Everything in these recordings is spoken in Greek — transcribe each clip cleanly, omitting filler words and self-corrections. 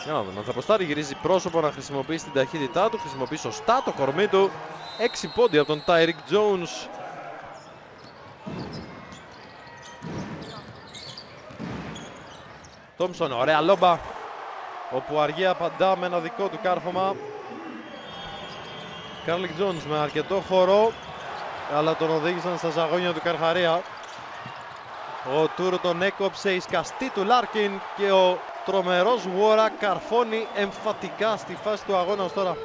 Για να δούμε. Θα αποστάρει, γυρίζει πρόσωπο να χρησιμοποιήσει την ταχύτητά του. Χρησιμοποιεί σωστά το κορμί του. 6 πόντια από τον Tyreek Jones. Τόμψον, ωραία λόμπα. Όπου αργία απαντά με ένα δικό του κάρφωμα. Κάρλικ Jones με αρκετό χώρο, αλλά τον οδήγησαν στα ζαγόνια του Καρχαρία. Ο Τούρου τον έκοψε η σκαστή του Λάρκιν και ο τρομερός Γουόρα καρφώνει εμφατικά στη φάση του αγώνα ως τώρα.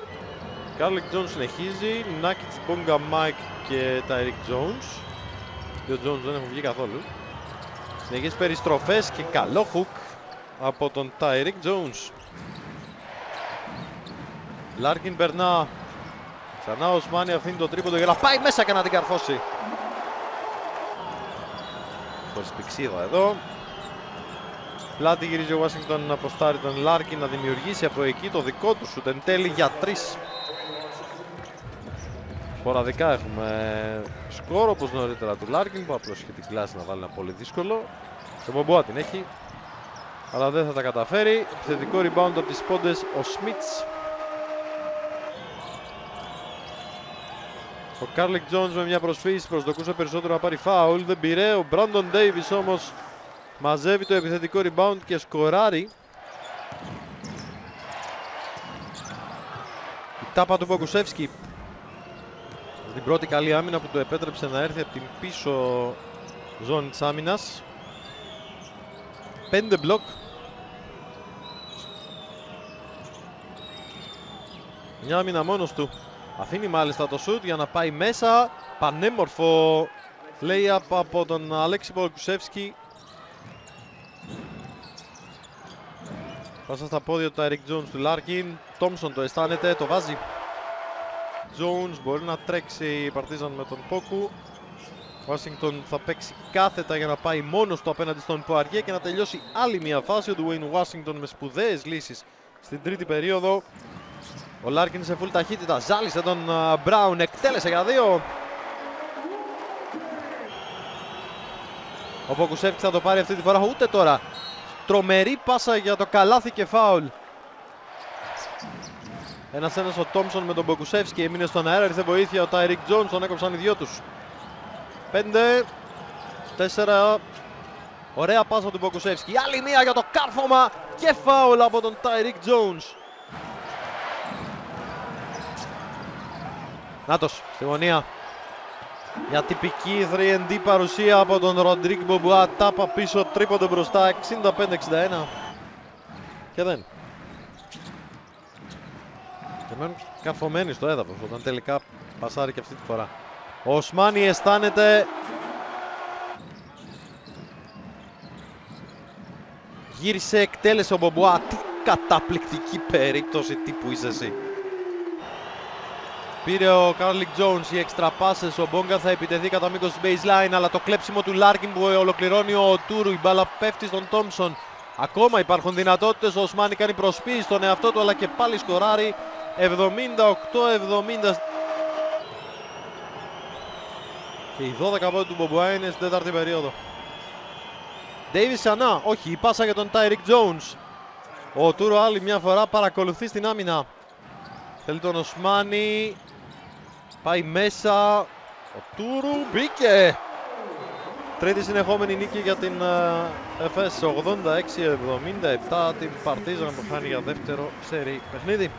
Κάρλικ Jones συνεχίζει, Νάκιτς, Μπόγκα, Μάικ και Tyreek Jones. Οι Jones δεν έχουν βγει καθόλου. Συνεχίζει περιστροφές και καλό hook από τον Tyreek Jones. Λάρκιν περνά. Ξανά ο Οσμάνι αφήνει το τρίποντο για να πάει μέσα και να την καρφώσει. Χωρίς πηξίδα εδώ. Πλάτη γυρίζει ο Washington να αποστάρει τον Λάρκιν να δημιουργήσει από εκεί το δικό του σουτ εν τέλει για 3. Σποραδικά έχουμε σκορ όπως νωρίτερα του Λάρκιν που απλώς είχε την κλάση να βάλει ένα πολύ δύσκολο. Το Μπομποά την έχει, αλλά δεν θα τα καταφέρει. Θετικό rebound από τις πόντες ο Σμιτς. Ο Κάρλικ Jones με μια προσφύγηση προσδοκούσε περισσότερο να πάρει φάουλ, δεν πήρε. Ο Μπράντον Ντέιβις όμως μαζεύει το επιθετικό rebound και σκοράρει. Η τάπα του Μπογκουσεύσκι. Την πρώτη καλή άμυνα που του επέτρεψε να έρθει από την πίσω ζώνη της άμυνας. 5 μπλοκ. Μια άμυνα μόνος του. Αφήνει μάλιστα το σουτ για να πάει μέσα. Πανέμορφο lay-up από τον Αλέξη Μπογκουσεύσκι. Πάσα στα πόδια του Tyreek Jones του Λάρκιν. Τόμψον το αισθάνεται, το βάζει. Jones μπορεί να τρέξει η Παρτίζαν με τον Πόκου. Washington θα παίξει κάθετα για να πάει μόνος του απέναντι στον Ποαριέ και να τελειώσει άλλη μια φάση. Ο Dwayne Washington με σπουδαίες λύσεις στην τρίτη περίοδο. Ο Λάρκιν σε full ταχύτητα, ζάλισε τον Μπράουν, εκτέλεσε για 2. Ο Μπογκουσεύσκι θα το πάρει αυτή τη φορά, ούτε τώρα. Τρομερή πάσα για το καλάθι και φάουλ. Ένας-ένας ο Τόμψον με τον Μπογκουσεύσκι, έμεινε στον αέρα, ήρθε βοήθεια ο Tyreek Jones, τον έκοψαν οι δυο τους. 5, 4, ωραία πάσα του Μπογκουσεύσκι, άλλη μία για το κάρφωμα και φάουλ από τον Tyreek Jones. Νάτος, στη γωνία. Για τυπική 3&D παρουσία από τον Ροντρίγκ Μπομπουά. Τάπα πίσω, τρίποντο μπροστά, 65-61. Και δεν. Και μένουν καρφωμένοι στο έδαφος όταν τελικά πασάρει και αυτή τη φορά. Ο Οσμάνι αισθάνεται. Γύρισε, εκτέλεσε ο Μπομπουά. Τι καταπληκτική περίπτωση, τι που είσαι εσύ. Πήρε ο Κάρλικ Jones οι extra passes, ο Μπόγκα θα επιτεθεί κατά μήκος της baseline, αλλά το κλέψιμο του Λάρκιν που ολοκληρώνει ο Τούρου, η μπάλα πέφτει στον Τόμψον. Ακόμα υπάρχουν δυνατότητες, ο Οσμάνι κάνει προσποίηση στον εαυτό του αλλά και πάλι σκοράρει. 78-70. Και οι 12 πόντοι του Μπομπουά είναι στην τέταρτη περίοδο. Davis ξανά, όχι, η πάσα για τον Tyreek Jones. Ο Τούρου άλλη μια φορά παρακολουθεί στην άμυνα. Θέλει τον Οσμάνι. Πάει μέσα. Ο Τούρου μπήκε. Τρίτη συνεχόμενη νίκη για την ΕΦΕΣ. 86-77 την Παρτίζαν που χάνει για δεύτερο σερί παιχνίδι.